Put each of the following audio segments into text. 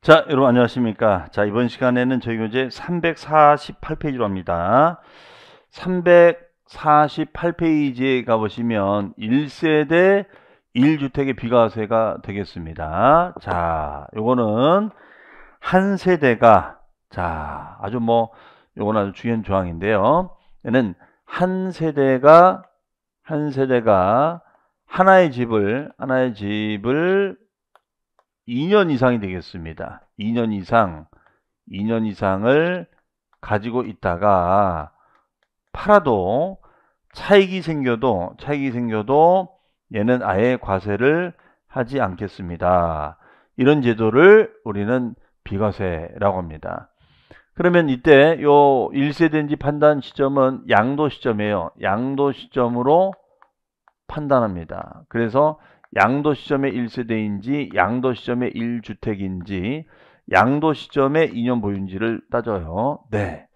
자, 여러분 안녕하십니까. 자, 이번 시간에는 저희 교재 348페이지로 합니다. 348페이지에 가보시면 1세대 1주택의 비과세가 되겠습니다. 자, 요거는 한 세대가, 자, 요거는 아주 중요한 조항인데요. 얘는 한 세대가 하나의 집을 2년 이상이 되겠습니다. 2년 이상을 가지고 있다가 팔아도 차익이 생겨도 얘는 아예 과세를 하지 않겠습니다. 이런 제도를 우리는 비과세라고 합니다. 그러면 이때 요 1세대인지 판단 시점은 양도 시점이에요. 양도 시점으로 판단합니다. 그래서 양도 시점의 1세대인지 양도 시점의 1주택인지 양도 시점의 2년 보유인지를 따져요. 네.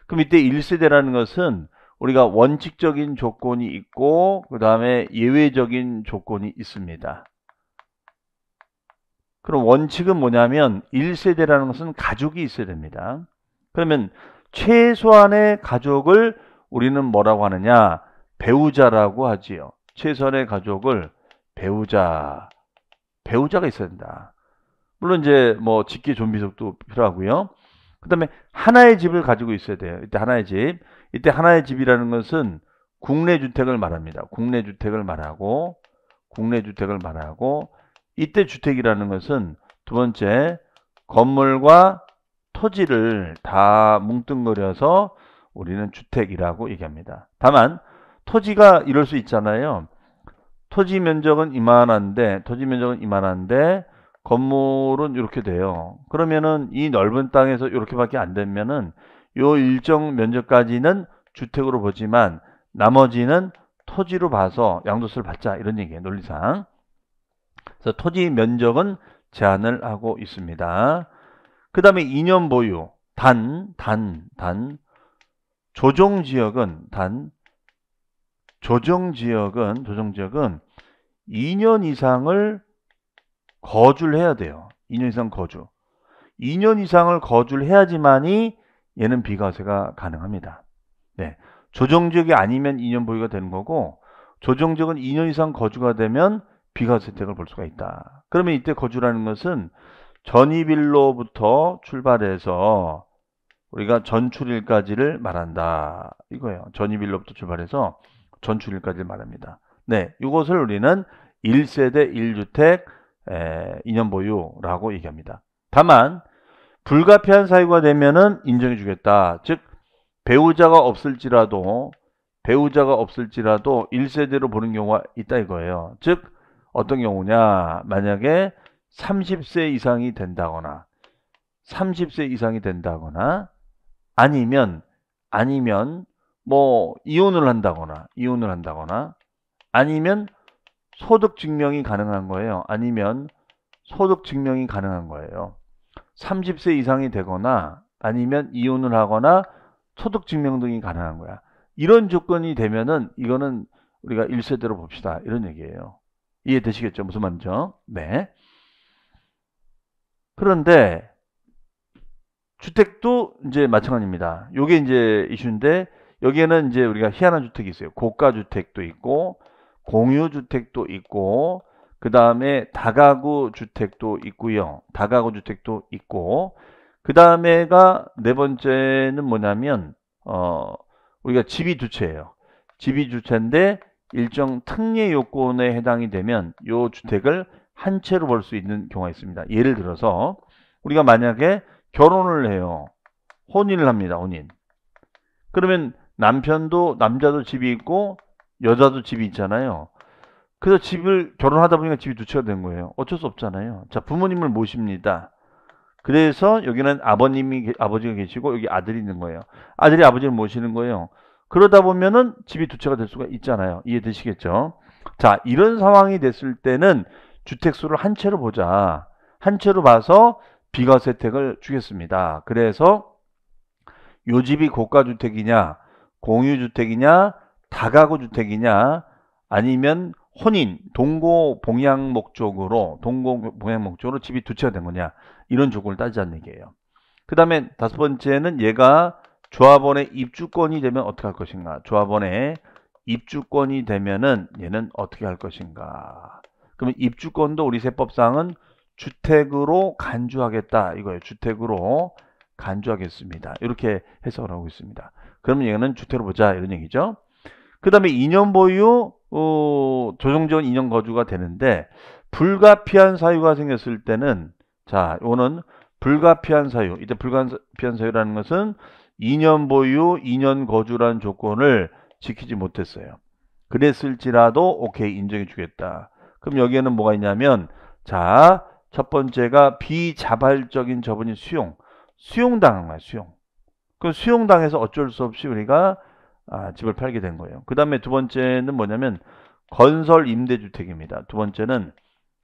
그럼 이때 1세대라는 것은 우리가 원칙적인 조건이 있고 그 다음에 예외적인 조건이 있습니다. 그럼 원칙은 뭐냐면 1세대라는 것은 가족이 있어야 됩니다. 그러면 최소한의 가족을 우리는 뭐라고 하느냐? 배우자라고 하지요. 최소한의 가족을 배우자가 있어야 된다. 물론 이제 뭐 직계 존비속도 필요하고요. 그 다음에 하나의 집을 가지고 있어야 돼요. 이때 하나의 집이라는 것은 국내 주택을 말합니다. 국내 주택을 말하고 이때 주택이라는 것은 두 번째 건물과 토지를 다 뭉뚱그려서 우리는 주택이라고 얘기합니다. 다만 토지가 이럴 수 있잖아요. 토지 면적은 이만한데 건물은 이렇게 돼요. 그러면은 이 넓은 땅에서 이렇게밖에 안 되면은 요 일정 면적까지는 주택으로 보지만 나머지는 토지로 봐서 양도세를 받자 이런 얘기예요. 논리상. 그래서 토지 면적은 제한을 하고 있습니다. 그 다음에 2년 보유 조정지역은 2년 이상을 거주를 해야 돼요. 2년 이상 거주. 2년 이상을 거주를 해야지만이 얘는 비과세가 가능합니다. 네. 조정지역이 아니면 2년 보유가 되는 거고 조정지역은 2년 이상 거주가 되면 비과세 혜택을 볼 수가 있다. 그러면 이때 거주라는 것은 전입일로부터 출발해서 우리가 전출일까지를 말한다. 이거예요. 전입일로부터 출발해서 전출일까지를 말합니다. 네, 이것을 우리는 1세대 1주택 2년 보유라고 얘기합니다. 다만 불가피한 사유가 되면은 인정해 주겠다. 즉 배우자가 없을지라도 1세대로 보는 경우가 있다 이거예요. 즉 어떤 경우냐? 만약에 30세 이상이 된다거나 아니면 뭐 이혼을 한다거나 아니면 소득 증명이 가능한 거예요. 30세 이상이 되거나 아니면 이혼을 하거나 소득 증명 등이 가능한 거야. 이런 조건이 되면은 이거는 우리가 1세대로 봅시다. 이런 얘기예요. 이해되시겠죠? 무슨 말인죠? 네. 그런데 주택도 이제 마찬가지입니다. 요게 이제 이슈인데 여기에는 이제 우리가 희한한 주택이 있어요. 고가 주택도 있고 공유 주택도 있고 그 다음에 다가구 주택도 있고요. 그 다음에가 네 번째는 뭐냐면 우리가 집이 두 채예요. 집이 두 채인데 일정 특례 요건에 해당이 되면 요 주택을 한 채로 볼 수 있는 경우가 있습니다. 예를 들어서 우리가 만약에 결혼을 해요. 혼인을 합니다. 그러면 남자도 집이 있고 여자도 집이 있잖아요. 그래서 결혼하다 보니까 집이 두 채가 된 거예요. 어쩔 수 없잖아요. 자, 부모님을 모십니다. 그래서 여기는 아버지가 계시고 여기 아들이 있는 거예요. 아들이 아버지를 모시는 거예요. 그러다 보면은 집이 두 채가 될 수가 있잖아요. 이해되시겠죠? 자, 이런 상황이 됐을 때는 주택수를 한 채로 보자. 한 채로 봐서 비과세 혜택을 주겠습니다. 그래서 요 집이 고가주택이냐, 공유주택이냐, 다가구 주택이냐, 아니면 혼인, 동거 봉양 목적으로 집이 두 채가 된 거냐, 이런 조건을 따지자는 얘기예요. 그 다음에 다섯 번째는 얘가 조합원의 입주권이 되면 어떻게 할 것인가. 조합원의 입주권이 되면은 얘는 어떻게 할 것인가. 그러면 입주권도 우리 세법상은 주택으로 간주하겠다 이거예요. 주택으로 간주하겠습니다. 이렇게 해석을 하고 있습니다. 그러면 얘는 주택으로 보자 이런 얘기죠. 그 다음에 2년 보유 조정지원 2년 거주가 되는데 불가피한 사유가 생겼을 때는, 자, 이거는 불가피한 사유. 이때 불가피한 사유라는 것은 2년 보유 2년 거주라는 조건을 지키지 못했어요. 그랬을지라도 오케이 인정해 주겠다. 그럼 여기에는 뭐가 있냐면, 자, 첫 번째가 비자발적인 처분이 수용당한 거야. 그 수용당해서 어쩔 수 없이 우리가 집을 팔게 된 거예요. 그 다음에 두 번째는 뭐냐면 건설 임대주택입니다. 두 번째는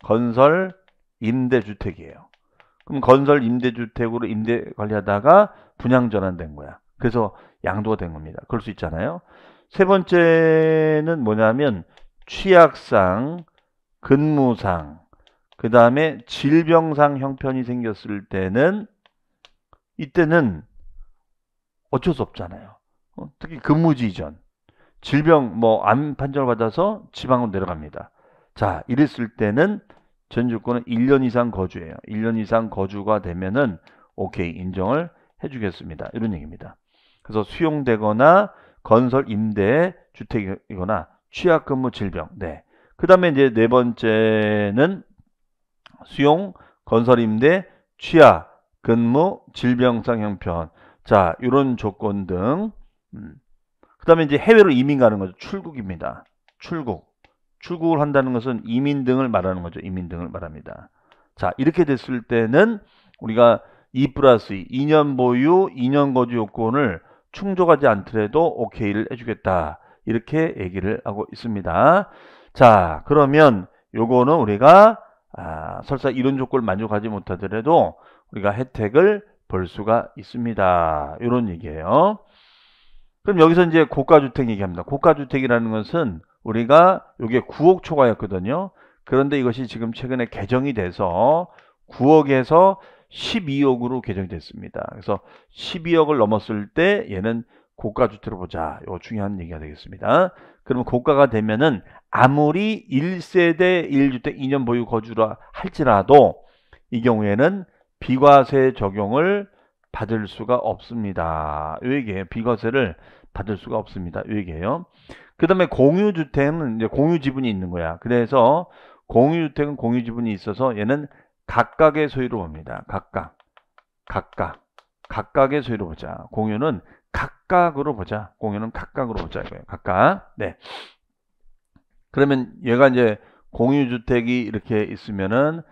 건설 임대주택이에요. 그럼 건설 임대주택으로 임대 관리하다가 분양 전환된 거야. 그래서 양도가 된 겁니다. 그럴 수 있잖아요. 세 번째는 뭐냐면 취약상, 근무상, 그 다음에 질병상 형편이 생겼을 때는, 이때는 어쩔 수 없잖아요. 특히 근무지 이전, 질병 암 판정을 받아서 지방으로 내려갑니다. 자, 이랬을 때는 전 주권은 1년 이상 거주예요. 1년 이상 거주가 되면은 오케이 인정을 해주겠습니다. 이런 얘기입니다. 그래서 수용되거나 건설 임대 주택이거나 취약 근무 질병. 네. 그 다음에 이제 네 번째는 수용 건설 임대 취약 근무 질병상 형편. 자, 이런 조건 등. 그 다음에 이제 해외로 이민 가는 거죠. 출국입니다. 출국을 한다는 것은 이민 등을 말하는 거죠. 이민 등을 말합니다. 자, 이렇게 됐을 때는 우리가 2+2, 2년 보유, 2년 거주 요건을 충족하지 않더라도 오케이를 해주겠다. 이렇게 얘기를 하고 있습니다. 자, 그러면 요거는 우리가 설사 이런 조건을 만족하지 못하더라도 우리가 혜택을 볼 수가 있습니다. 이런 얘기예요. 그럼 여기서 이제 고가주택 얘기합니다. 고가주택이라는 것은 우리가 이게 9억 초과였거든요. 그런데 이것이 지금 최근에 개정이 돼서 9억에서 12억으로 개정이 됐습니다. 그래서 12억을 넘었을 때 얘는 고가주택으로 보자. 이거 중요한 얘기가 되겠습니다. 그러면 고가가 되면은 아무리 1세대 1주택 2년 보유 거주라 할지라도 이 경우에는 비과세 적용을 받을 수가 없습니다. 이 얘기예요. 비과세를 받을 수가 없습니다. 이 얘기예요. 그 다음에 공유주택은 이제 공유지분이 있는 거야. 그래서 공유주택은 공유지분이 있어서 얘는 각각의 소유로 봅니다. 각각의 소유로 보자. 공유는 각각으로 보자. 공유는 각각으로 보자 이거예요. 각각. 네. 그러면 얘가 이제 공유주택이 이렇게 있으면은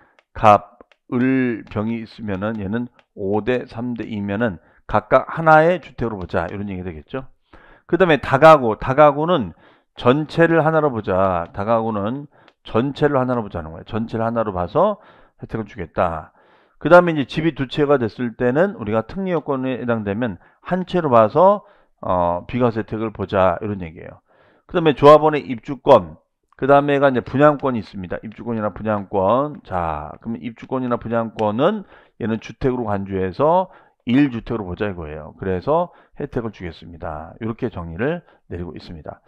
을 병이 있으면은 얘는 5대 3대 2면은 각각 하나의 주택으로 보자. 이런 얘기가 되겠죠. 그 다음에 다가구는 전체를 하나로 보자. 다가구는 전체를 하나로 보자는 거예요. 전체를 하나로 봐서 혜택을 주겠다. 그 다음에 이제 집이 두 채가 됐을 때는 우리가 특례 요건에 해당되면 한 채로 봐서 비과세 혜택을 보자. 이런 얘기예요. 그 다음에 조합원의 입주권. 그 다음에가 이제 분양권이 있습니다. 입주권이나 분양권. 자, 그러면 입주권이나 분양권은 얘는 주택으로 간주해서 1주택으로 보자 이거예요. 그래서 혜택을 주겠습니다. 이렇게 정리를 내리고 있습니다.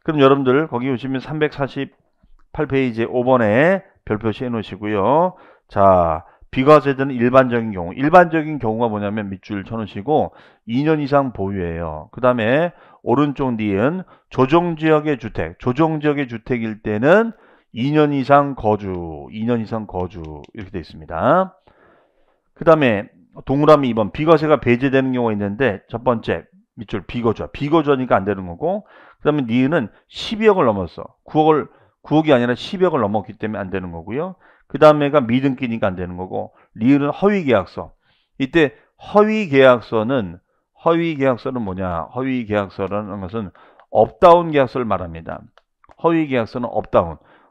그럼 여러분들 거기 보시면 348페이지 5번에 별표시 해 놓으시고요. 자, 비과세되는 일반적인 경우. 일반적인 경우가 뭐냐면 밑줄 쳐놓으시고 2년 이상 보유예요. 그 다음에 오른쪽 니은 조정지역의 주택. 조정지역의 주택일 때는 2년 이상 거주 이렇게 되어 있습니다. 그 다음에 동그라미 2번 비과세가 배제되는 경우가 있는데 첫 번째 밑줄 비거주하니까 안 되는 거고, 그 다음에 니은은 12억을 넘었어. 9억이 아니라 12억을 넘었기 때문에 안 되는 거고요. 그 다음에가 미등기니까 안 되는 거고, 리은은 허위계약서. 이때 허위계약서는 뭐냐? 허위계약서라는 것은 업다운 계약서를 말합니다. 허위계약서는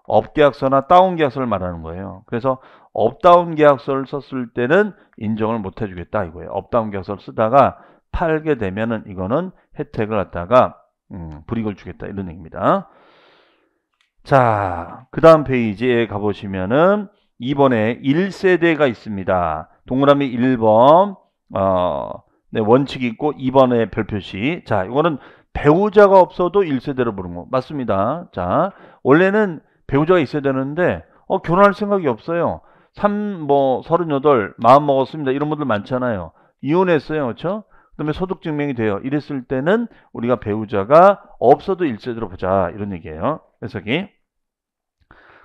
업계약서나 다운계약서를 말하는 거예요. 그래서 업다운 계약서를 썼을 때는 인정을 못 해주겠다 이거예요. 업다운 계약서를 쓰다가 팔게 되면은 이거는 혜택을 갖다가 불이익을 주겠다 이런 얘기입니다. 자, 그 다음 페이지에 가보시면은 2번에 1세대가 있습니다. 동그라미 1번, 네, 원칙이 있고 2번에 별표시. 자, 이거는 배우자가 없어도 1세대로 부르는 거. 맞습니다. 자, 원래는 배우자가 있어야 되는데, 결혼할 생각이 없어요. 38, 마음 먹었습니다. 이런 분들 많잖아요. 이혼했어요. 그렇죠? 그다음에 소득 증명이 돼요. 이랬을 때는 우리가 배우자가 없어도 1세대로 보자. 이런 얘기예요. 해석이.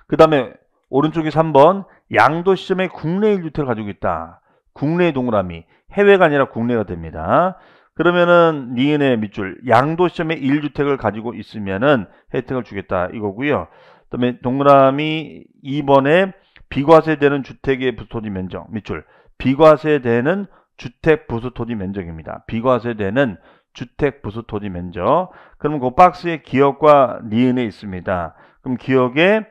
그 다음에 오른쪽이 3번 양도 시점에 국내 1주택을 가지고 있다. 국내 동그라미. 해외가 아니라 국내가 됩니다. 그러면은 니은의 밑줄 양도 시점에 1주택을 가지고 있으면은 혜택을 주겠다 이거고요. 그다음에 동그라미 2번에 비과세되는 주택의 부토지 면적 밑줄 비과세되는 주택 부수 토지 면적입니다. 비과세되는 주택 부수 토지 면적. 그럼 그 박스에 기억과 니은에 있습니다. 그럼 기억에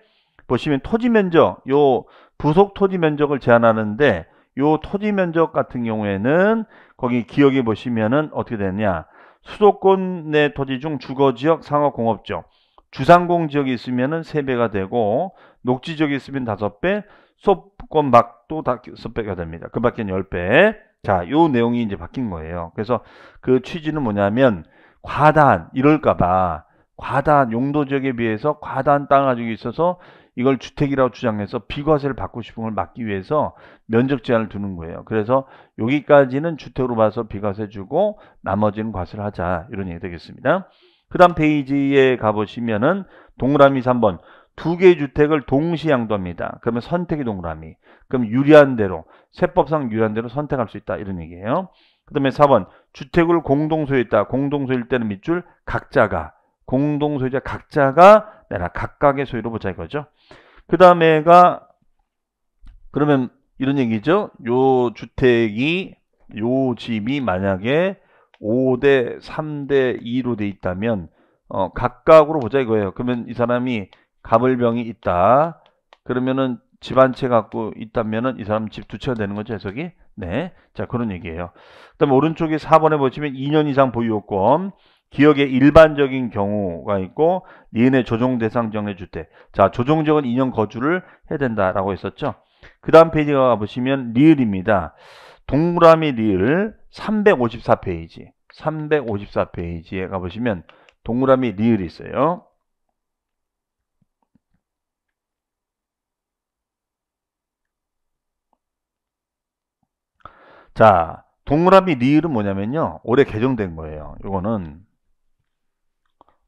보시면 토지 면적, 요 부속 토지 면적을 제한하는데 요 토지 면적 같은 경우에는 거기 기억에 보시면은 어떻게 되느냐? 수도권 내 토지 중 주거지역, 상업공업지역, 주상공 지역이 있으면은 3배가 되고 녹지 지역이 있으면 5배, 수도권 밖도 5배가 됩니다. 그 밖엔 10배. 자, 요 내용이 이제 바뀐 거예요. 그래서 그 취지는 뭐냐면 과다한 이럴까봐 과다한 용도 지역에 비해서 과다한 땅을 가지고 있어서 이걸 주택이라고 주장해서 비과세를 받고 싶은 걸 막기 위해서 면적 제한을 두는 거예요. 그래서 여기까지는 주택으로 봐서 비과세 주고 나머지는 과세를 하자 이런 얘기 되겠습니다. 그 다음 페이지에 가보시면은 동그라미 3번 2개의 주택을 동시 양도합니다. 그러면 선택의 동그라미. 그럼 유리한 대로 세법상 유리한 대로 선택할 수 있다 이런 얘기예요. 그 다음에 4번 주택을 공동소유했다. 공동소유일 때는 밑줄 각자가 공동소유자 각자가 내라 각각의 소유로 보자 이거죠. 그 다음에가 그러면 이런 얘기죠. 요 주택이 요 집이 만약에 5대 3대 2로 돼 있다면 각각으로 보자 이거예요. 그러면 이 사람이 갑을병이 있다. 그러면은 집 한 채 갖고 있다면은 이 사람 집 2채가 되는 거죠, 해석이? 네. 자, 그런 얘기예요. 그다음에 오른쪽에 4번에 보시면 2년 이상 보유요건 기억의 일반적인 경우가 있고 니은의 조정 대상 정례 주택. 자, 조정 지역은 2년 거주를 해야 된다라고 했었죠. 그 다음 페이지가 가보시면 리을입니다. 동그라미 리을 354페이지. 354페이지에 가보시면 동그라미 리을이 있어요. 자, 동그라미 리을은 뭐냐면요. 올해 개정된 거예요. 이거는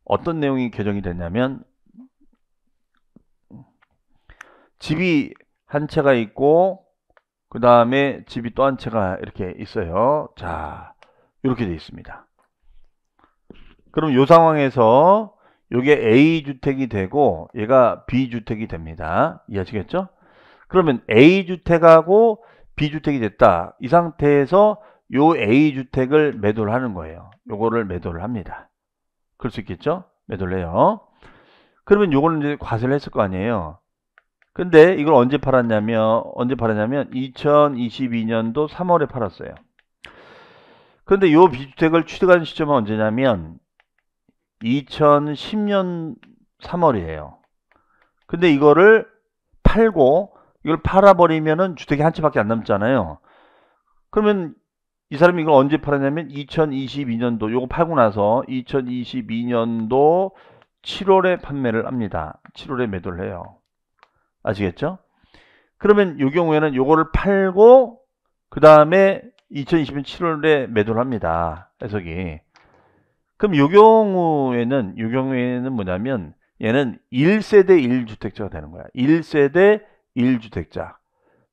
어떤 내용이 개정이 됐냐면 집이 한 채가 있고 그 다음에 집이 또 한 채가 이렇게 있어요. 자, 이렇게 돼 있습니다. 그럼 이 상황에서 이게 A주택이 되고 얘가 B주택이 됩니다. 이해하시겠죠? 그러면 A주택하고 B주택이 됐다. 이 상태에서 요 A주택을 매도를 하는 거예요. 요거를 매도를 합니다. 그럴 수 있겠죠? 매도를 해요. 그러면 요거는 이제 과세를 했을 거 아니에요. 근데 이걸 언제 팔았냐면 2022년도 3월에 팔았어요. 그런데 요 B주택을 취득한 시점은 언제냐면 2010년 3월이에요. 근데 이거를 팔고 이걸 팔아버리면은 주택이 한 채밖에 안 남잖아요. 그러면 이 사람이 이걸 언제 팔았냐면 2022년도 요거 팔고 나서 2022년도 7월에 판매를 합니다. 7월에 매도를 해요. 아시겠죠? 그러면 이 경우에는 요거를 팔고 그 다음에 2020년 7월에 매도를 합니다. 해석이. 그럼 요 경우에는 뭐냐면 얘는 1세대 1주택자가 되는 거야. 1세대 1주택자.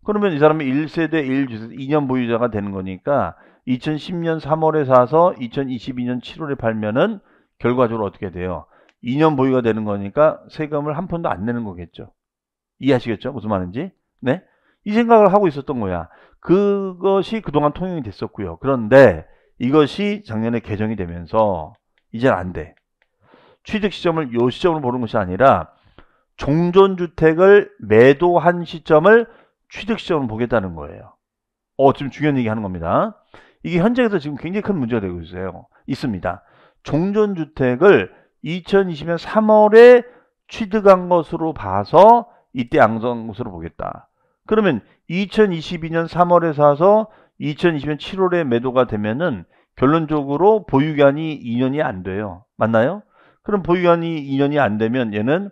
그러면 이 사람이 1세대 1주택 2년 보유자가 되는 거니까 2010년 3월에 사서 2022년 7월에 팔면은 결과적으로 어떻게 돼요? 2년 보유가 되는 거니까 세금을 한 푼도 안 내는 거겠죠. 이해하시겠죠? 무슨 말인지? 네? 이 생각을 하고 있었던 거야. 그것이 그동안 통용이 됐었고요. 그런데 이것이 작년에 개정이 되면서 이젠 안 돼. 취득 시점을 요 시점으로 보는 것이 아니라 종전주택을 매도한 시점을 취득 시점으로 보겠다는 거예요. 지금 중요한 얘기 하는 겁니다. 이게 현장에서 지금 굉장히 큰 문제가 되고 있습니다. 종전주택을 2020년 3월에 취득한 것으로 봐서 이때 양도한 것으로 보겠다. 그러면 2022년 3월에 사서 2020년 7월에 매도가 되면은 결론적으로 보유기한이 2년이 안 돼요. 맞나요? 그럼 보유기한이 2년이 안 되면 얘는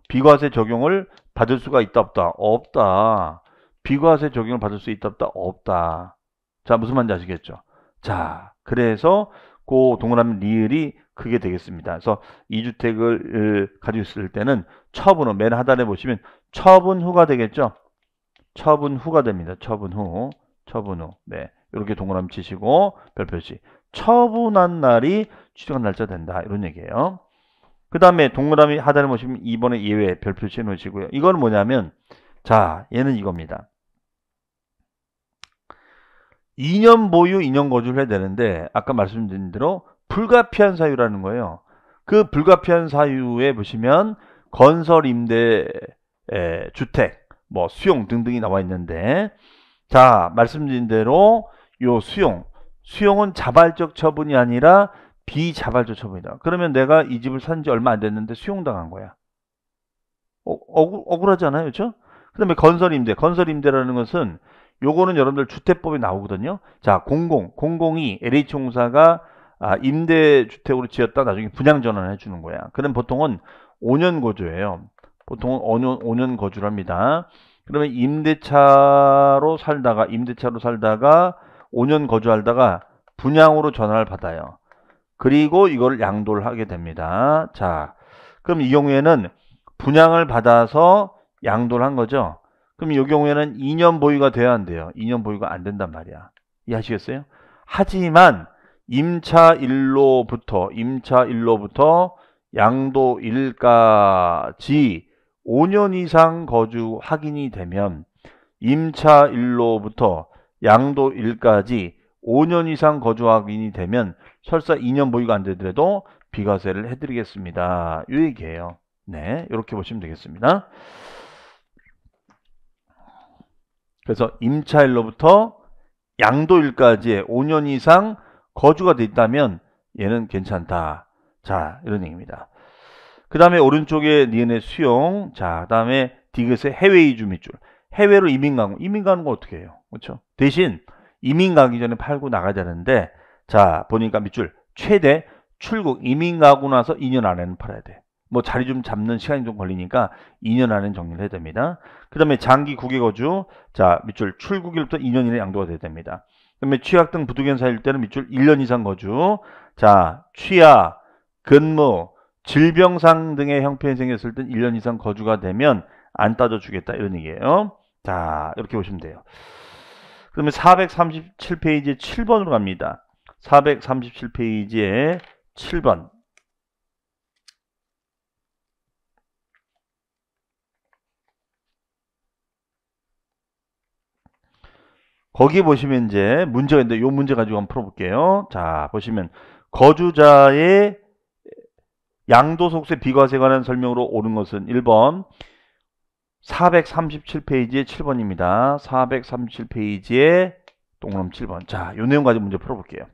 비과세 적용을 받을 수가 있다 없다? 없다. 비과세 적용을 받을 수 있다 없다? 없다. 자, 무슨 말인지 아시겠죠? 자, 그래서 그 동그라미 리을이 크게 되겠습니다. 그래서 2주택을 가지고 있을 때는 처분 후, 맨 하단에 보시면 처분 후가 되겠죠? 처분 후가 됩니다. 처분 후. 처분 후. 네. 이렇게 동그라미 치시고 별표시. 처분한 날이 취득한 날짜 된다. 이런 얘기예요. 그 다음에 동그라미 하단에 보시면 2번의 예외 별표시 놓으시고요. 이건 뭐냐면 자, 얘는 이겁니다. 2년 보유, 2년 거주를 해야 되는데 아까 말씀드린 대로 불가피한 사유라는 거예요. 그 불가피한 사유에 보시면 건설, 임대, 주택, 뭐 수용 등등이 나와 있는데 자, 말씀드린 대로 요 수용은 자발적 처분이 아니라 비자발적 처분이다. 그러면 내가 이 집을 산 지 얼마 안 됐는데 수용당한 거야. 억울하잖아요. 그렇죠? 그 다음에 건설임대라는 것은 요거는 여러분들 주택법에 나오거든요. 자, 공공이 LH공사가 임대주택으로 지었다 나중에 분양 전환해 주는 거야. 그럼 보통은 5년 거주예요. 보통은 5년 거주를 합니다. 그러면 임대차로 살다가 5년 거주하다가 분양으로 전환을 받아요. 그리고 이걸 양도를 하게 됩니다. 자, 그럼 이 경우에는 분양을 받아서 양도를 한 거죠. 그럼 이 경우에는 2년 보유가 돼야 안 돼요. 2년 보유가 안 된단 말이야. 이해하시겠어요? 하지만 임차일로부터 양도일까지 5년 이상 거주 확인이 되면 임차일로부터 양도일까지 5년 이상 거주 확인이 되면 설사 2년 보유가 안 되더라도 비과세를 해드리겠습니다. 이 얘기예요. 네, 이렇게 보시면 되겠습니다. 그래서 임차일로부터 양도일까지의 5년 이상 거주가 돼 있다면 얘는 괜찮다. 자, 이런 얘기입니다. 그 다음에 오른쪽에 니은의 수용. 자, 그 다음에 디귿의 해외 이주 밑줄. 해외로 이민 가는 거 어떻게 해요? 그렇죠? 대신 이민 가기 전에 팔고 나가야 되는데 자, 보니까 밑줄 최대 출국 이민 가고 나서 2년 안에는 팔아야 돼. 뭐 자리 좀 잡는 시간이 좀 걸리니까 2년 안에는 정리를 해야 됩니다. 그 다음에 장기 국외 거주. 자, 밑줄 출국일부터 2년 이내 양도가 돼야 됩니다. 그 다음에 취약 등 부득이한 사유일 때는 밑줄 1년 이상 거주. 자, 취약, 근무, 질병상 등의 형편이 생겼을 땐 1년 이상 거주가 되면 안 따져주겠다. 이런 얘기예요. 자, 이렇게 보시면 돼요. 그 다음에 437페이지에 7번으로 갑니다. 437페이지에 7번. 거기 보시면 이제 문제가 있는데 이 문제 가지고 한번 풀어볼게요. 자, 보시면 거주자의 양도소득세 비과세에 관한 설명으로 옳은 것은 1번 437페이지에 7번입니다. 437페이지에 동그라미 7번. 자, 이 내용 가지고 문제 풀어볼게요.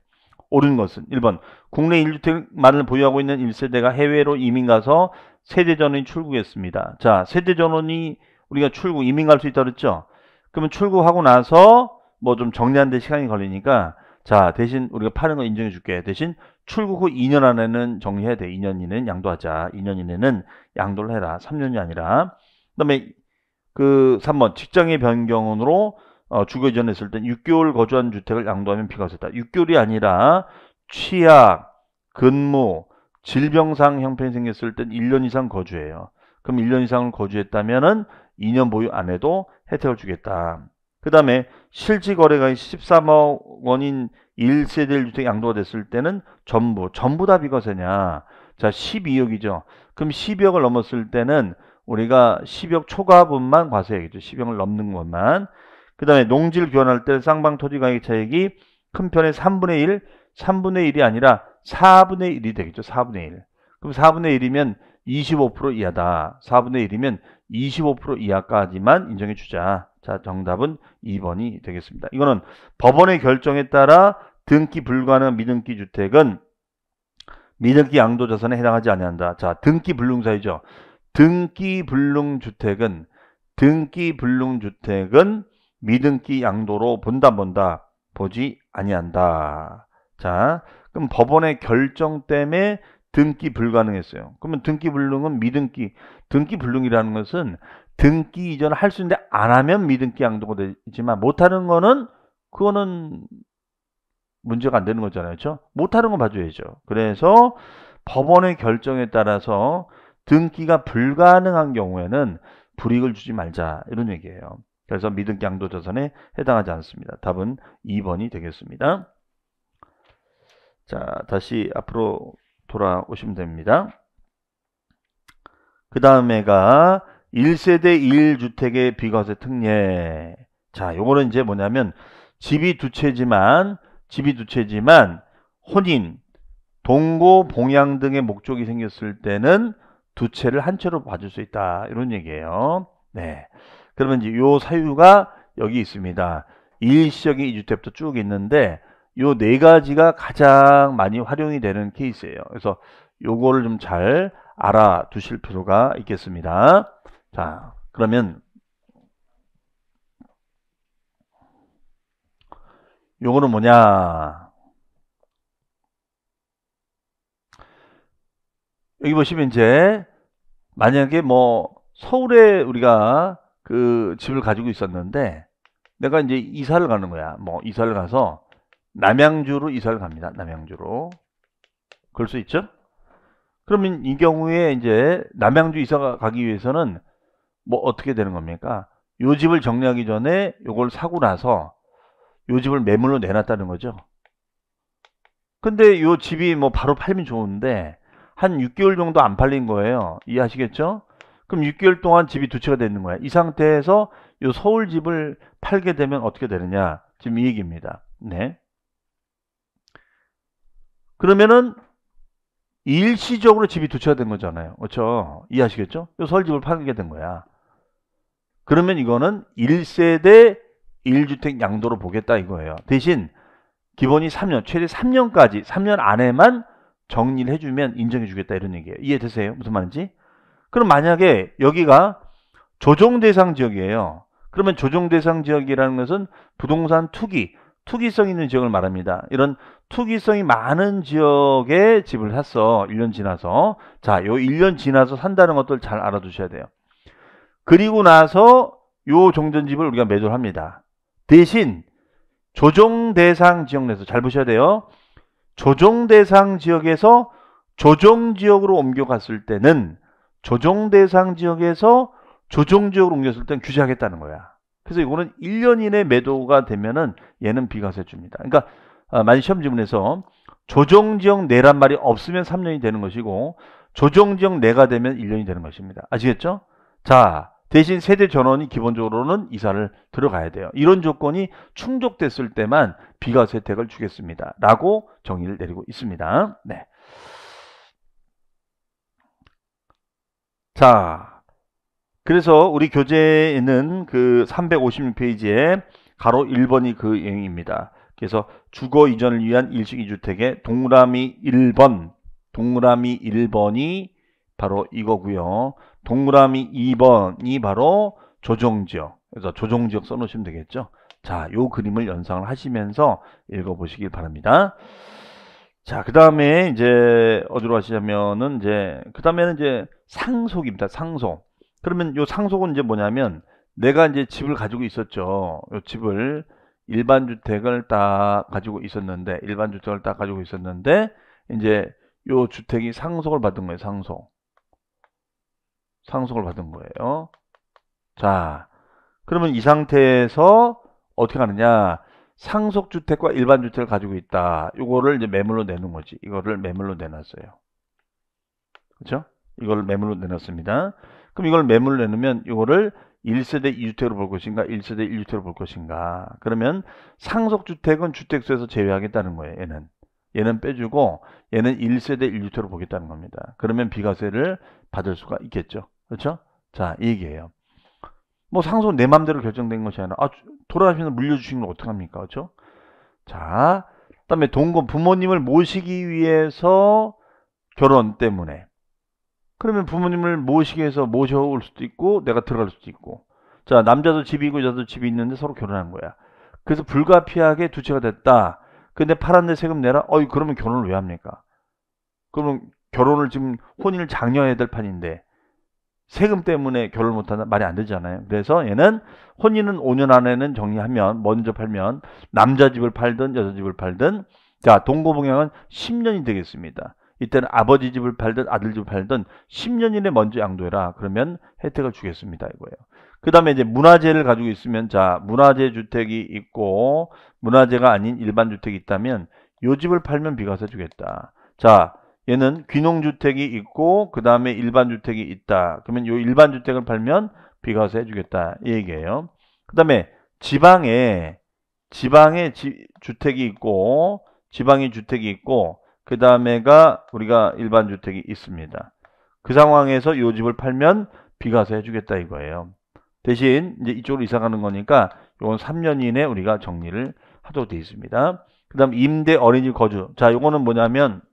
옳은 것은 1번 국내 1주택만을 보유하고 있는 1세대가 해외로 이민 가서 세대전원이 출국했습니다. 자, 세대전원이 우리가 이민 갈 수 있다고 그랬죠? 그러면 출국하고 나서 뭐 좀 정리하는 데 시간이 걸리니까 자, 대신 우리가 파는 거 인정해 줄게. 대신 출국 후 2년 안에는 정리해야 돼. 2년 이내는 양도하자. 2년 이내는 양도를 해라. 3년이 아니라. 그 다음에 그 3번 직장의 변경으로 주거 이전했을 땐 6개월 거주한 주택을 양도하면 비과세다. 6개월이 아니라 취약, 근무, 질병상 형편이 생겼을 땐 1년 이상 거주해요. 그럼 1년 이상을 거주했다면은 2년 보유 안 해도 혜택을 주겠다. 그 다음에 실지거래가 13억 원인 1세대 1주택 양도가 됐을 때는 전부 다 비과세냐. 자, 12억이죠. 그럼 12억을 넘었을 때는 우리가 10억 초과분만 과세해야겠죠. 10억을 넘는 것만. 그 다음에 농지를 교환할 때 쌍방 토지 가격 차익이 큰 편의 3분의 1이 아니라 4분의 1이 되겠죠. 4분의 1. 그럼 4분의 1이면 25% 이하다. 4분의 1이면 25% 이하까지만 인정해 주자. 자, 정답은 2번이 되겠습니다. 이거는 법원의 결정에 따라 등기 불가능한 미등기 주택은 미등기 양도자산에 해당하지 아니한다. 자, 등기 불능사유죠. 등기 불능주택은 미등기 양도로 본다 보지 아니한다. 자, 그럼 법원의 결정 때문에 등기 불가능했어요. 그러면 등기 불능은 등기 불능이라는 것은 등기 이전을 할 수 있는데 안 하면 미등기 양도가 되지만 못하는 거는 그거는 문제가 안 되는 거잖아요. 그렇죠? 못하는 거 봐줘야죠. 그래서 법원의 결정에 따라서 등기가 불가능한 경우에는 불이익을 주지 말자 이런 얘기예요. 그래서 미등기 양도자산에 해당하지 않습니다. 답은 2번이 되겠습니다. 자, 다시 앞으로 돌아오시면 됩니다. 그 다음에가 1세대 1주택의 비과세 특례. 자, 요거는 이제 뭐냐면 집이 두 채지만 혼인, 동거, 봉양 등의 목적이 생겼을 때는 두 채를 한 채로 봐줄 수 있다. 이런 얘기예요. 네. 그러면 이제 요 사유가 여기 있습니다. 일시적인 이주택부터 쭉 있는데 요 네 가지가 가장 많이 활용이 되는 케이스예요. 그래서 요거를 좀 잘 알아두실 필요가 있겠습니다. 자, 그러면 요거는 뭐냐? 여기 보시면 이제 만약에 뭐 서울에 우리가 그 집을 가지고 있었는데 내가 이제 이사를 가는 거야. 뭐 이사를 가서 남양주로 이사를 갑니다. 남양주로. 그럴 수 있죠? 그러면 이 경우에 이제 남양주 이사가 가기 위해서는 뭐 어떻게 되는 겁니까? 요 집을 정리하기 전에 요걸 사고 나서 요 집을 매물로 내놨다는 거죠. 근데 요 집이 뭐 바로 팔면 좋은데 한 6개월 정도 안 팔린 거예요. 이해하시겠죠? 그럼 6개월 동안 집이 두 채가 되는 거야. 이 상태에서 요 서울 집을 팔게 되면 어떻게 되느냐? 지금 이 얘기입니다. 네. 그러면은 일시적으로 집이 두 채가 된 거잖아요. 그렇죠? 이해하시겠죠? 요 서울 집을 팔게 된 거야. 그러면 이거는 1세대 1주택 양도로 보겠다 이거예요. 대신 기본이 3년, 최대 3년까지 3년 안에만 정리를 해주면 인정해 주겠다 이런 얘기예요. 이해되세요? 무슨 말인지? 그럼 만약에 여기가 조정대상 지역이에요. 그러면 조정대상 지역이라는 것은 부동산 투기성 있는 지역을 말합니다. 이런 투기성이 많은 지역에 집을 샀어. 1년 지나서. 자, 요 1년 지나서 산다는 것들 잘 알아두셔야 돼요. 그리고 나서 요 종전집을 우리가 매도를 합니다. 대신 조정대상 지역 내에서 잘 보셔야 돼요. 조정대상 지역에서 조정지역으로 옮겨갔을 때는 조정대상 지역에서 조정지역으로 옮겼을 때는 규제하겠다는 거야. 그래서 이거는 1년 이내 매도가 되면은 얘는 비과세 줍니다. 그러니까 많이 시험 지문에서 조정지역 내란 말이 없으면 3년이 되는 것이고 조정지역 내가 되면 1년이 되는 것입니다. 아시겠죠? 자, 대신 세대 전원이 기본적으로는 이사를 들어가야 돼요. 이런 조건이 충족됐을 때만 비과세 혜택을 주겠습니다. 라고 정의를 내리고 있습니다. 네. 자, 그래서 우리 교재에는 그 356페이지에 가로 1번이 그 내용입니다. 그래서 주거 이전을 위한 일식 2주택의 동그라미 1번이 바로 이거고요. 동그라미 2번이 바로 조정지역. 그래서 조정지역 써놓으시면 되겠죠. 자, 요 그림을 연상을 하시면서 읽어보시길 바랍니다. 자, 그 다음에 이제 어디로 가시냐면은 그 다음에는 이제 상속입니다. 상속. 그러면 요 상속은 이제 뭐냐면 내가 이제 집을 가지고 있었죠. 요 집을 일반 주택을 딱 가지고 있었는데 이제 요 주택이 상속을 받은 거예요. 상속을 받은 거예요. 자, 그러면 이 상태에서 어떻게 하느냐? 상속주택과 일반주택을 가지고 있다. 이거를 이제 매물로 내는 거지. 이거를 매물로 내놨어요. 그렇죠? 이걸 매물로 내놨습니다. 그럼 이걸 매물로 내놓으면 이거를 1세대 2주택으로 볼 것인가 1세대 1주택으로 볼 것인가. 그러면 상속주택은 주택수에서 제외하겠다는 거예요. 얘는 빼주고 얘는 1세대 1주택으로 보겠다는 겁니다. 그러면 비과세를 받을 수가 있겠죠. 그렇죠? 자, 이 얘기예요. 뭐 상속 내 맘대로 결정된 것이 아니라 돌아가시면서 물려주시는 걸 어떡합니까? 그렇죠? 자, 그다음에 동거 부모님을 모시기 위해서 결혼 때문에 그러면 부모님을 모시게 해서 모셔올 수도 있고 내가 들어갈 수도 있고. 자, 남자도 집이 있고 여자도 집이 있는데 서로 결혼한 거야. 그래서 불가피하게 두 채가 됐다. 근데 팔았는데 세금 내라? 그러면 결혼을 왜 합니까? 그러면 결혼을 지금 혼인을 장려해야 될 판인데 세금 때문에 결혼을 못한다? 말이 안 되잖아요. 그래서 얘는 혼인은 5년 안에는 정리하면, 먼저 팔면 남자 집을 팔든 여자 집을 팔든, 자, 동거봉양은 10년이 되겠습니다. 이때는 아버지 집을 팔든 아들 집을 팔든 10년 이내 먼저 양도해라. 그러면 혜택을 주겠습니다. 이거예요. 그 다음에 이제 문화재를 가지고 있으면, 자, 문화재 주택이 있고 문화재가 아닌 일반 주택이 있다면 요 집을 팔면 비과세 주겠다. 자, 얘는 귀농주택이 있고 그 다음에 일반주택이 있다. 그러면 요 일반주택을 팔면 비과세 해주겠다. 이 얘기예요. 그 다음에 지방에 주택이 있고 지방에 주택이 있고 그 다음에가 우리가 일반주택이 있습니다. 그 상황에서 요 집을 팔면 비과세 해주겠다 이거예요. 대신 이제 이쪽으로 이사 가는 거니까 요건 3년 이내 우리가 정리를 하도록 되어 있습니다. 그 다음 임대 어린이집 거주. 자, 요거는 뭐냐면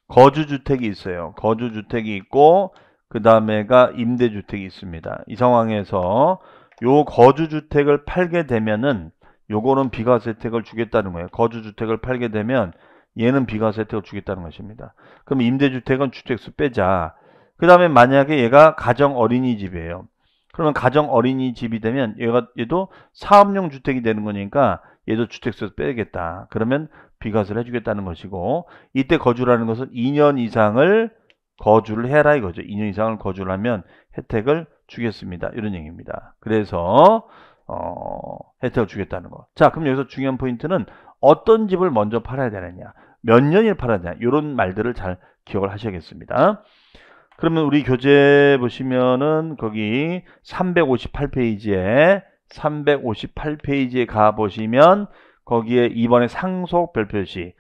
거주주택이 있어요. 거주주택이 있고 그 다음에가 임대주택이 있습니다. 이 상황에서 요 거주주택을 팔게 되면은 요거는 비과세 혜택을 주겠다는 거예요. 거주주택을 팔게 되면 얘는 비과세 혜택을 주겠다는 것입니다. 그럼 임대주택은 주택수 빼자. 그 다음에 만약에 얘가 가정 어린이집이에요. 그러면 가정 어린이집이 되면 얘도 사업용 주택이 되는 거니까 얘도 주택수에서 빼야겠다. 그러면 비과세를 해주겠다는 것이고, 이때 거주라는 것은 2년 이상을 거주를 해라 이거죠. 2년 이상을 거주를 하면 혜택을 주겠습니다. 이런 얘기입니다. 그래서 혜택을 주겠다는 거. 자, 그럼 여기서 중요한 포인트는 어떤 집을 먼저 팔아야 되느냐, 몇 년을 팔아야 되냐, 이런 말들을 잘 기억을 하셔야겠습니다. 그러면 우리 교재 보시면은 거기 358페이지에 가보시면 거기에 2번의 상속 별표시,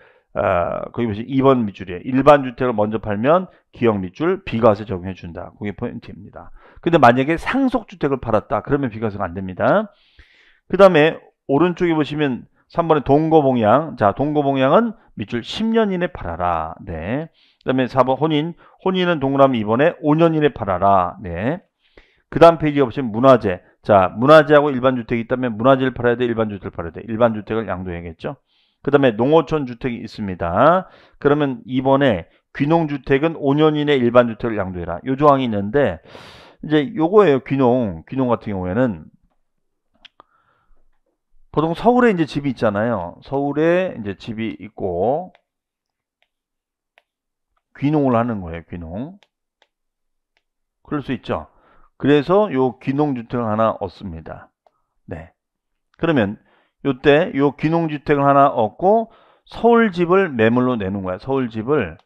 거기 보시면 2번 밑줄이에요. 일반 주택을 먼저 팔면 기억 밑줄 비과세 적용해 준다. 그게 포인트입니다. 근데 만약에 상속 주택을 팔았다. 그러면 비과세가 안 됩니다. 그 다음에 오른쪽에 보시면 3번의 동거봉양. 자, 동거봉양은 밑줄 10년 이내 팔아라. 네. 그 다음에 4번 혼인은 동그라미 2번에 5년 이내 팔아라. 네. 그 다음 페이지에 보시면 문화재. 자, 문화재하고 일반주택이 있다면 문화재를 팔아야 돼, 일반주택을 팔아야 돼. 일반주택을 양도해야겠죠. 그 다음에 농어촌 주택이 있습니다. 그러면 이번에 귀농주택은 5년 이내 일반주택을 양도해라. 요 조항이 있는데, 이제 요거예요. 귀농 같은 경우에는 보통 서울에 이제 집이 있잖아요. 서울에 이제 집이 있고 귀농을 하는 거예요. 귀농. 그럴 수 있죠. 그래서 요 귀농주택을 하나 얻습니다. 네. 그러면 요때 요 귀농주택을 하나 얻고 서울집을 매물로 내는 거야. 서울집을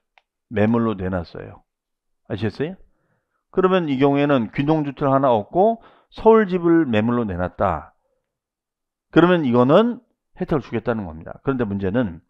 매물로 내놨어요. 아시겠어요? 그러면 이 경우에는 귀농주택을 하나 얻고 서울집을 매물로 내놨다. 그러면 이거는 혜택을 주겠다는 겁니다. 그런데 문제는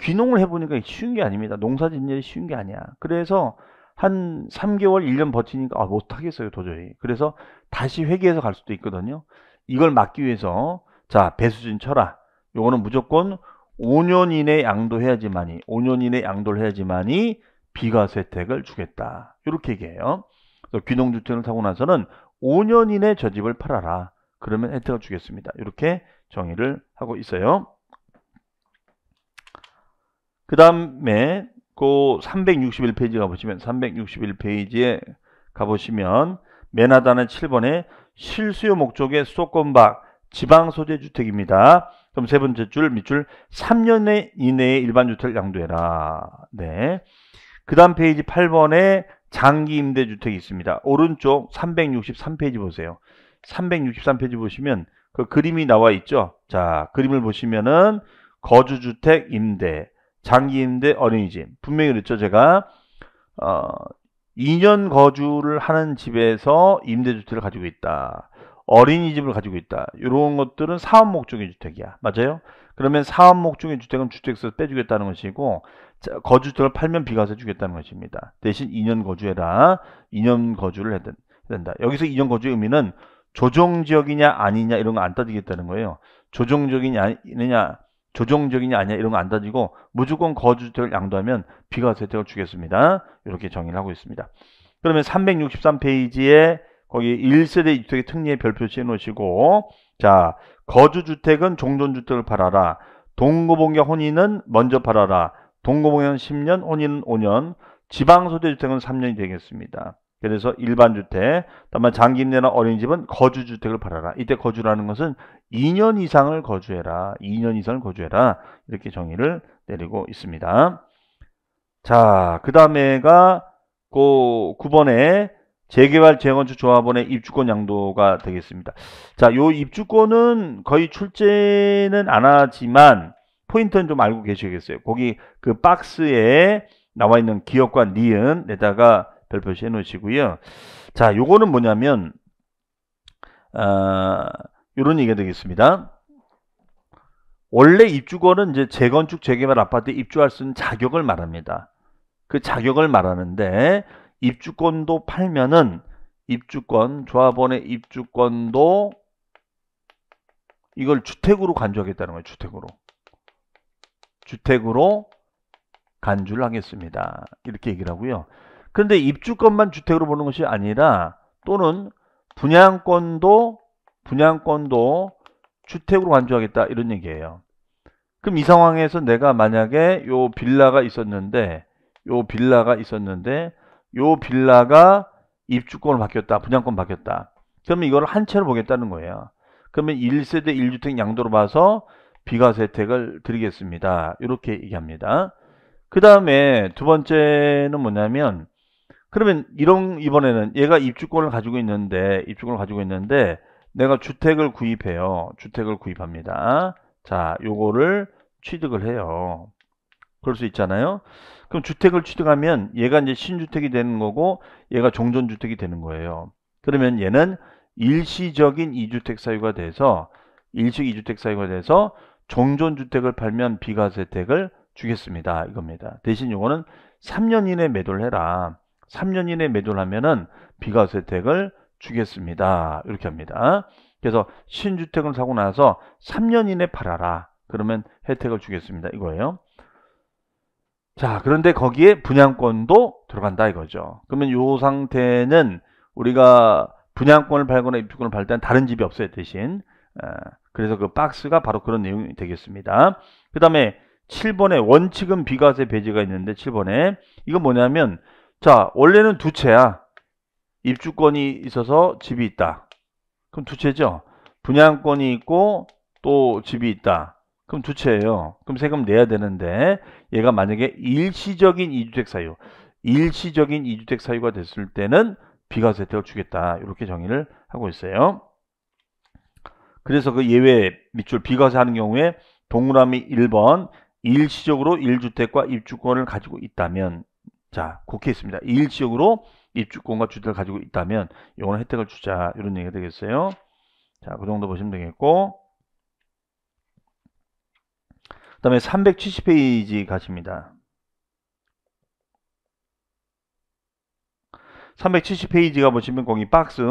귀농을 해보니까 쉬운 게 아닙니다. 농사짓는 일이 쉬운 게 아니야. 그래서 한 3개월, 1년 버티니까 못하겠어요. 도저히. 그래서 다시 회계해서 갈 수도 있거든요. 이걸 막기 위해서 자, 배수진 쳐라. 요거는 무조건 5년 이내 양도해야지만이 5년 이내 양도를 해야지만이 비과세 혜택을 주겠다. 이렇게 얘기해요. 그래서 귀농주택을 사고 나서는 5년 이내 저 집을 팔아라. 그러면 혜택을 주겠습니다. 이렇게 정의를 하고 있어요. 그 다음에 그 361페이지 가보시면 361페이지에 가보시면 맨 하단의 7번에 실수요 목적의 수도권 밖 지방 소재 주택입니다. 그럼 세 번째 줄 밑줄 3년 이내에 일반 주택을 양도해라. 네. 그 다음 페이지 8번에 장기 임대 주택이 있습니다. 오른쪽 363페이지 보세요. 363페이지 보시면 그 그림이 나와 있죠. 자, 그림을 보시면은 거주주택 임대, 장기임대 어린이집. 분명히 그랬죠. 제가 2년 거주를 하는 집에서 임대주택을 가지고 있다. 어린이집을 가지고 있다. 이런 것들은 사업 목적의 주택이야. 맞아요? 그러면 사업 목적의 주택은 주택세에서 빼주겠다는 것이고, 거주주택을 팔면 비과세 주겠다는 것입니다. 대신 2년 거주해라. 2년 거주를 해야 된다. 여기서 2년 거주의 의미는 조정지역이냐 아니냐 이런 거 안 따지겠다는 거예요. 조정지역이냐 아니냐 조정적이냐 아니냐 이런 거 안 따지고 무조건 거주주택을 양도하면 비과세 혜택을 주겠습니다. 이렇게 정의를 하고 있습니다. 그러면 363페이지에 거기 1세대 주택의 특례 별표시 해놓으시고, 자, 거주주택은 종전주택을 팔아라. 동거봉역 혼인은 먼저 팔아라. 동거봉역은 10년, 혼인은 5년, 지방소재주택은 3년이 되겠습니다. 그래서 일반주택, 다만 장기임대나 어린이집은 거주주택을 팔아라. 이때 거주라는 것은 2년 이상을 거주해라. 2년 이상을 거주해라. 이렇게 정의를 내리고 있습니다. 자, 그 다음에가 그 9번에 재개발 재건축 조합원의 입주권 양도가 되겠습니다. 자, 요 입주권은 거의 출제는 안 하지만 포인트는 좀 알고 계시겠어요. 거기 그 박스에 나와 있는 기업과 니은에다가 별표시 해 놓으시고요. 자, 요거는 뭐냐면 요런 얘기가 되겠습니다. 원래 입주권은 이제 재건축 재개발 아파트에 입주할 수 있는 자격을 말합니다. 그 자격을 말하는데, 입주권도 팔면은 입주권, 조합원의 입주권도 이걸 주택으로 간주하겠다는 거예요. 주택으로 간주를 하겠습니다. 이렇게 얘기를 하고요. 그런데 입주권만 주택으로 보는 것이 아니라 또는 분양권도 주택으로 간주하겠다 이런 얘기예요. 그럼 이 상황에서 내가 만약에 요 빌라가 있었는데 요 빌라가 입주권을 바뀌었다. 분양권 바뀌었다. 그러면 이걸 한 채로 보겠다는 거예요. 그러면 1세대 1주택 양도로 봐서 비과세 혜택을 드리겠습니다. 이렇게 얘기합니다. 그 다음에 두 번째는 뭐냐면, 그러면 이번에는 얘가 입주권을 가지고 있는데 내가 주택을 구입해요. 주택을 구입합니다. 자, 요거를 취득을 해요. 그럴 수 있잖아요. 그럼 주택을 취득하면 얘가 이제 신주택이 되는 거고 얘가 종전주택이 되는 거예요. 그러면 얘는 일시적인 2주택 사유가 돼서 종전주택을 팔면 비과세 혜택을 주겠습니다. 이겁니다. 대신 요거는 3년 이내 매도를 해라. 3년 이내 매도를 하면은 비과세 혜택을 주겠습니다. 이렇게 합니다. 그래서 신주택을 사고 나서 3년 이내 팔아라. 그러면 혜택을 주겠습니다. 이거예요. 자, 그런데 거기에 분양권도 들어간다 이거죠. 그러면 이 상태는 우리가 분양권을 팔거나 입주권을 팔 때는 다른 집이 없어요. 대신. 그래서 그 박스가 바로 그런 내용이 되겠습니다. 그 다음에 7번에 원칙은 비과세 배제가 있는데 7번에 이건 뭐냐면, 자, 원래는 두 채야. 입주권이 있어서 집이 있다. 그럼 두 채죠. 분양권이 있고 또 집이 있다. 그럼 두 채예요. 그럼 세금 내야 되는데 얘가 만약에 일시적인 2주택 사유가 됐을 때는 비과세 혜택을 주겠다. 이렇게 정의를 하고 있어요. 그래서 그 예외 밑줄 비과세 하는 경우에 동그라미 1번 일시적으로 1주택과 입주권을 가지고 있다면, 자, 그렇게 있습니다. 일시적으로 입주권과 주택을 가지고 있다면 이거는 혜택을 주자. 이런 얘기가 되겠어요. 자, 그 정도 보시면 되겠고, 그 다음에 370페이지 가십니다. 370페이지가 보시면 거기 박스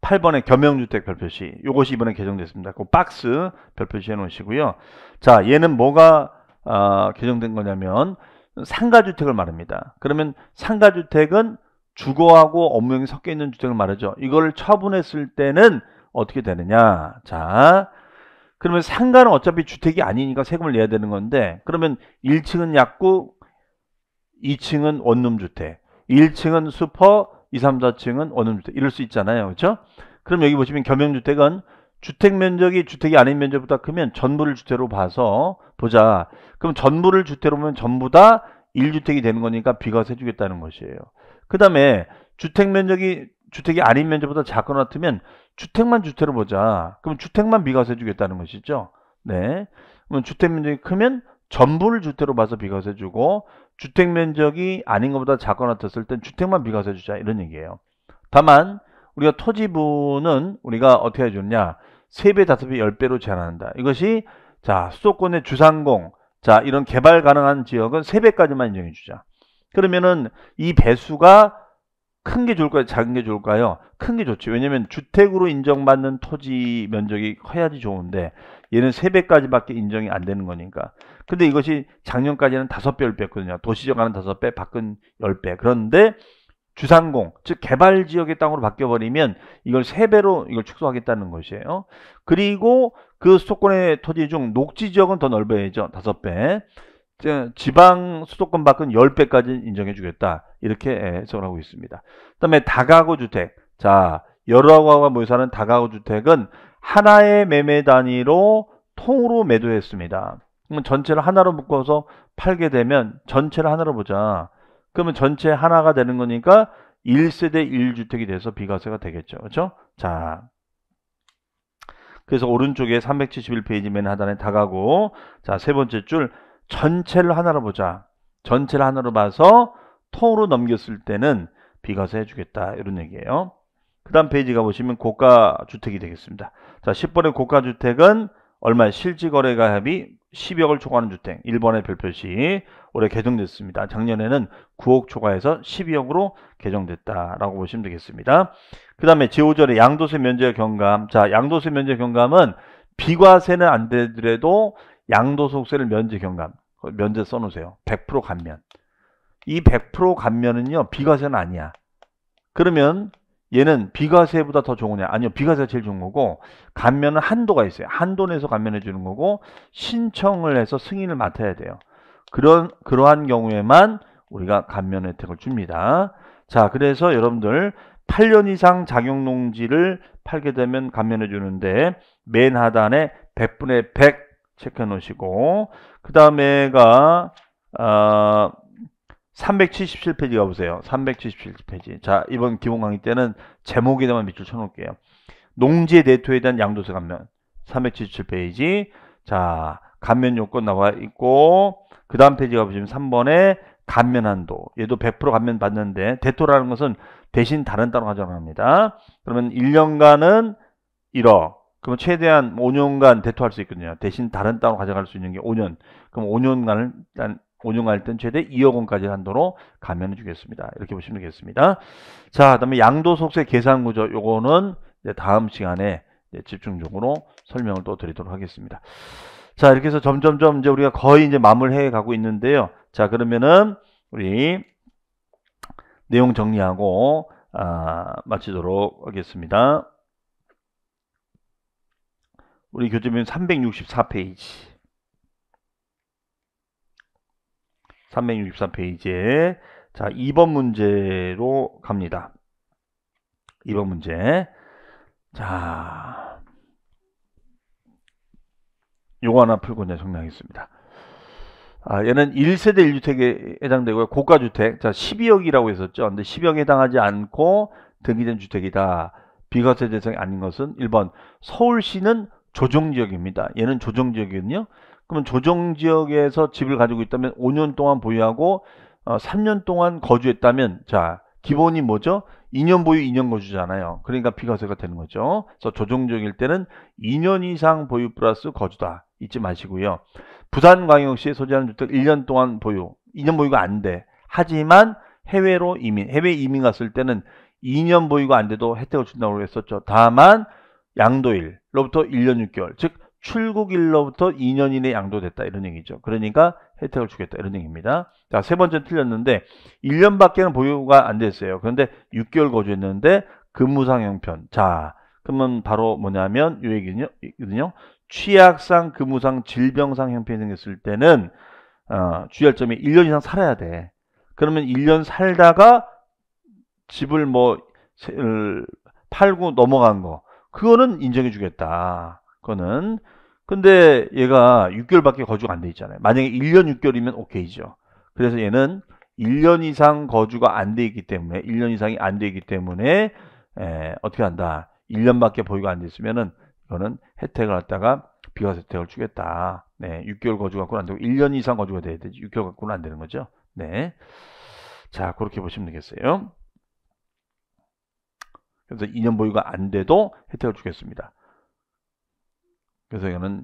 8번에 겸용주택 별표시, 요것이 이번에 개정됐습니다. 그 박스 별표시 해 놓으시고요. 자, 얘는 뭐가 개정된 거냐면 상가주택을 말합니다. 그러면 상가주택은 주거하고 업무용이 섞여 있는 주택을 말하죠. 이걸 처분했을 때는 어떻게 되느냐. 자, 그러면 상가는 어차피 주택이 아니니까 세금을 내야 되는 건데, 그러면 1층은 약국, 2층은 원룸주택, 1층은 슈퍼, 2, 3, 4층은 원룸주택, 이럴 수 있잖아요. 그렇죠? 그럼 여기 보시면 겸용주택은 주택 면적이 주택이 아닌 면적보다 크면 전부를 주택으로 보자. 그럼 전부를 주택으로 보면 전부 다 1주택이 되는 거니까 비과세 해주겠다는 것이에요. 그 다음에 주택 면적이 주택이 아닌 면적보다 작거나 같으면 주택만 주택으로 보자. 그럼 주택만 비과세 해주겠다는 것이죠. 네. 그러면 주택 면적이 크면 전부를 주택으로 봐서 비과세 해주고, 주택 면적이 아닌 것보다 작거나 같았을 땐 주택만 비과세 해주자. 이런 얘기예요. 다만 우리가 토지분은 우리가 어떻게 해줬냐, 3배, 5배, 10배로 제한한다. 이것이 자, 수도권의 주상공, 자, 이런 개발 가능한 지역은 3배까지만 인정해 주자. 그러면은 이 배수가 큰 게 좋을까요? 작은 게 좋을까요? 큰 게 좋죠. 왜냐면 주택으로 인정받는 토지 면적이 커야지 좋은데, 얘는 3배까지밖에 인정이 안 되는 거니까. 근데 이것이 작년까지는 5배를 뺐거든요. 도시적하는 5배, 밖은 10배. 그런데 주상공, 즉 개발 지역의 땅으로 바뀌어버리면 이걸 3배로 이걸 축소하겠다는 것이에요. 그리고 그 수도권의 토지 중 녹지 지역은 더 넓어야죠. 5배. 지방 수도권 밖은 10배까지 인정해 주겠다. 이렇게 해석을 하고 있습니다. 그 다음에 다가구 주택. 자, 여러 가구가 모여 사는 다가구 주택은 하나의 매매 단위로 통으로 매도했습니다. 그러면 전체를 하나로 묶어서 팔게 되면 전체를 하나로 보자. 그러면 전체 하나가 되는 거니까 1세대 1주택이 돼서 비과세가 되겠죠. 그렇죠? 자, 그래서 오른쪽에 371페이지 맨 하단에 다가구. 자, 세 번째 줄 전체를 하나로 보자. 전체를 하나로 봐서 통으로 넘겼을 때는 비과세 해주겠다. 이런 얘기예요. 그 다음 페이지 가보시면 고가주택이 되겠습니다. 자, 10번의 고가주택은 얼마 실지거래가액이 10억을 초과하는 주택. 1번의 별표시 올해 개정됐습니다. 작년에는 9억 초과해서 12억으로 개정됐다라고 보시면 되겠습니다. 그 다음에 제5절의 양도세 면제 경감. 자, 양도세 면제 경감은 비과세는 안 되더라도 양도소득세를 면제 경감. 면제 써놓으세요. 100% 감면. 이 100% 감면은요, 비과세는 아니야. 그러면 얘는 비과세보다 더 좋으냐? 아니요, 비과세가 제일 좋은 거고, 감면은 한도가 있어요. 한도 내에서 감면해 주는 거고, 신청을 해서 승인을 맡아야 돼요. 그러한 경우에만 우리가 감면 혜택을 줍니다. 자, 그래서 여러분들 8년 이상 작용농지를 팔게 되면 감면해 주는데, 맨 하단에 100분의 100 체크해 놓으시고, 그 다음에가 377페이지 가보세요. 377페이지. 자, 이번 기본 강의 때는 제목에다만 밑줄 쳐놓을게요. 농지의 내토에 대한 양도세 감면. 377페이지. 자, 감면 요건 나와 있고, 그 다음 페이지 가보시면 3번에 감면 한도. 얘도 100% 감면 받는데, 대토라는 것은 대신 다른 땅으로 가져갑니다. 그러면 1년간은 1억. 그럼 최대한 5년간 대토할 수 있거든요. 대신 다른 땅으로 가져갈 수 있는 게 5년. 그럼 5년간 땐 최대 2억 원까지 한도로 감면해 주겠습니다. 이렇게 보시면 되겠습니다. 자, 그다음에 양도소득세 계산 구조. 요거는 다음 시간에 집중적으로 설명을 또 드리도록 하겠습니다. 자, 이렇게 해서 점점점 이제 우리가 거의 이제 마무리해 가고 있는데요. 자, 그러면은 우리 내용 정리하고 마치도록 하겠습니다. 우리 교재면 364페이지. 364페이지에 자, 2번 문제로 갑니다. 2번 문제. 자, 요거 하나 풀고 이제 정리하겠습니다. 얘는 1세대 1주택에 해당되고요. 고가주택. 자, 12억이라고 했었죠. 근데 10억에 해당하지 않고 등기된 주택이다. 비과세 대상이 아닌 것은 1번 서울시는 조정지역입니다. 얘는 조정지역이거든요. 그러면 조정지역에서 집을 가지고 있다면 5년 동안 보유하고 3년 동안 거주했다면 자, 기본이 뭐죠? 2년 보유 2년 거주잖아요. 그러니까 비과세가 되는 거죠. 그래서 조정지역일 때는 2년 이상 보유 플러스 거주다. 잊지 마시고요. 부산광역시에 소재하는 주택 1년 동안 보유. 2년 보유가 안 돼. 하지만 해외로 이민, 해외 이민 갔을 때는 2년 보유가 안 돼도 혜택을 준다고 했었죠. 다만 양도일로부터 1년 6개월, 즉 출국일로부터 2년 이내 양도됐다 이런 얘기죠. 그러니까 혜택을 주겠다 이런 얘기입니다. 자, 세 번째 틀렸는데 1년밖에는 보유가 안 됐어요. 그런데 6개월 거주했는데 근무상 형편. 자, 그러면 바로 뭐냐면 이 얘기거든요. 취약상, 근무상, 질병상 형편이 생겼을 때는 주의할 점이 1년 이상 살아야 돼. 그러면 1년 살다가 집을 뭐 팔고 넘어간 거 그거는 인정해 주겠다. 그거는. 근데 얘가 6개월밖에 거주가 안 돼 있잖아요. 만약에 1년 6개월이면 오케이죠. 그래서 얘는 1년 이상 거주가 안 돼 있기 때문에 1년 이상이 안 돼 있기 때문에 어떻게 한다. 1년밖에 보유가 안 됐으면은 이거는 혜택을 갖다가 비과세 혜택을 주겠다. 네, 6개월 거주가 갖고는 안 되고 1년 이상 거주가 돼야 되지. 6개월 갖고는 안 되는 거죠. 네. 자, 그렇게 보시면 되겠어요. 그래서 2년 보유가 안 돼도 혜택을 주겠습니다. 그래서 이거는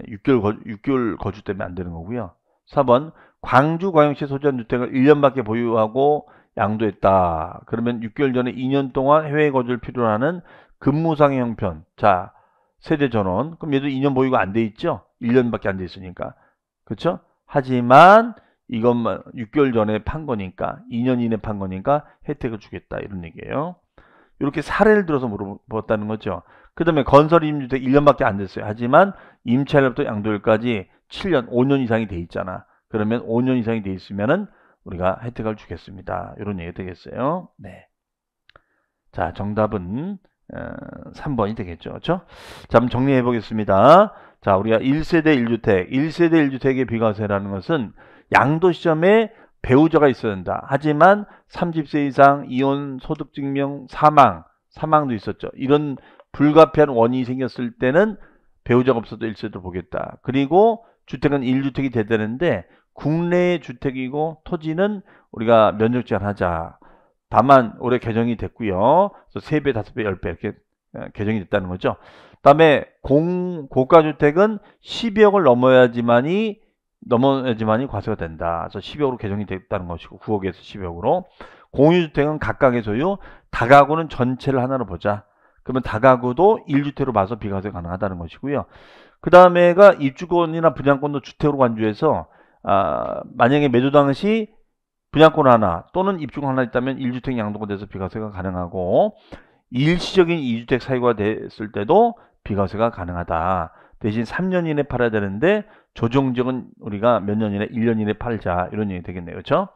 6개월 거주 때문에 안 되는 거고요. 4번 광주광역시 소재한 주택을 1년밖에 보유하고 양도했다. 그러면 6개월 전에 2년 동안 해외 거주를 필요로 하는 근무상의 형편. 자, 세대 전원. 그럼 얘도 2년 보유가 안 돼 있죠? 1년밖에 안 돼 있으니까. 그렇죠? 하지만 이것만 6개월 전에 판 거니까 2년 이내 판 거니까 혜택을 주겠다 이런 얘기예요. 이렇게 사례를 들어서 물어봤다는 거죠. 그 다음에 건설 임주택 1년밖에 안 됐어요. 하지만 임차일부터 양도일까지 7년, 5년 이상이 돼 있잖아. 그러면 5년 이상이 돼 있으면은 우리가 혜택을 주겠습니다. 이런 얘기 되겠어요. 네. 자, 정답은 3번이 되겠죠. 그렇죠? 자, 한번 정리해 보겠습니다. 자, 우리가 1세대 1주택, 1세대 1주택의 비과세라는 것은 양도 시점에 배우자가 있어야 된다. 하지만 30세 이상, 이혼, 소득증명, 사망도 있었죠. 이런 불가피한 원인이 생겼을 때는 배우자가 없어도 1세대로 보겠다. 그리고 주택은 1주택이 되되는데 국내의 주택이고 토지는 우리가 면적 제한하자. 다만 올해 개정이 됐고요. 그래서 3배, 5배, 10배 이렇게 개정이 됐다는 거죠. 그다음에 고가주택은 12억을 넘어야지만이 과세가 된다. 그래서 12억으로 개정이 됐다는 것이고 9억에서 12억으로. 공유주택은 각각의 소유, 다가구는 전체를 하나로 보자. 그러면 다가구도 1주택으로 봐서 비과세 가능하다는 것이고요. 그 다음에가 입주권이나 분양권도 주택으로 간주해서 만약에 매도 당시 분양권 하나 또는 입주권 하나 있다면 1주택 양도가 돼서 비과세가 가능하고 일시적인 2주택 사유가 됐을 때도 비과세가 가능하다. 대신 3년 이내 팔아야 되는데 조정적은 우리가 몇 년 이내, 1년 이내 팔자 이런 얘기 되겠네요. 그렇죠?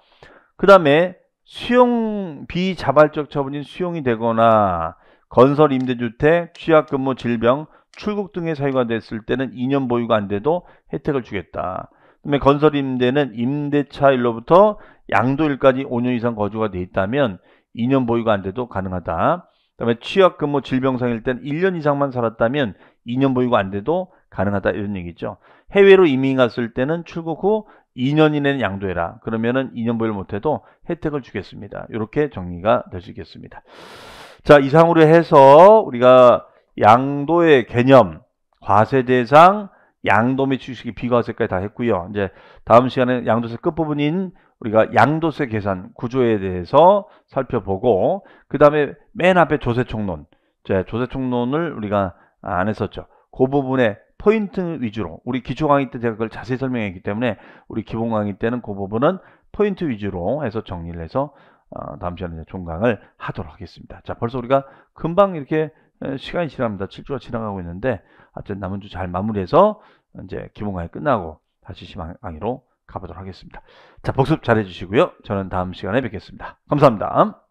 그 다음에 수용 비자발적 처분인 수용이 되거나 건설 임대주택, 취약근무, 질병, 출국 등의 사유가 됐을 때는 2년 보유가 안 돼도 혜택을 주겠다. 그다음에 건설 임대는 임대차일로부터 양도일까지 5년 이상 거주가 돼 있다면 2년 보유가 안 돼도 가능하다. 그다음에 취약근무, 질병상일 땐 1년 이상만 살았다면 2년 보유가 안 돼도 가능하다 이런 얘기죠. 해외로 이민 갔을 때는 출국 후 2년 이내는 양도해라. 그러면은 2년 보유를 못해도 혜택을 주겠습니다. 이렇게 정리가 될 수 있겠습니다. 자, 이상으로 해서 우리가 양도의 개념, 과세 대상, 양도 및 취득시 비과세까지 다 했고요. 이제 다음 시간에 양도세 끝부분인 우리가 양도세 계산 구조에 대해서 살펴보고 그 다음에 맨 앞에 조세총론, 조세총론을 우리가 안 했었죠. 그 부분에 포인트 위주로 우리 기초 강의 때 제가 그걸 자세히 설명했기 때문에 우리 기본 강의 때는 그 부분은 포인트 위주로 해서 정리를 해서 다음 시간에 종강을 하도록 하겠습니다. 자, 벌써 우리가 금방 이렇게 시간이 지납니다. 7주가 지나가고 있는데 하여튼 남은 주 잘 마무리해서 이제 기본 강의 끝나고 다시 시방 강의로 가보도록 하겠습니다. 자, 복습 잘 해주시고요. 저는 다음 시간에 뵙겠습니다. 감사합니다.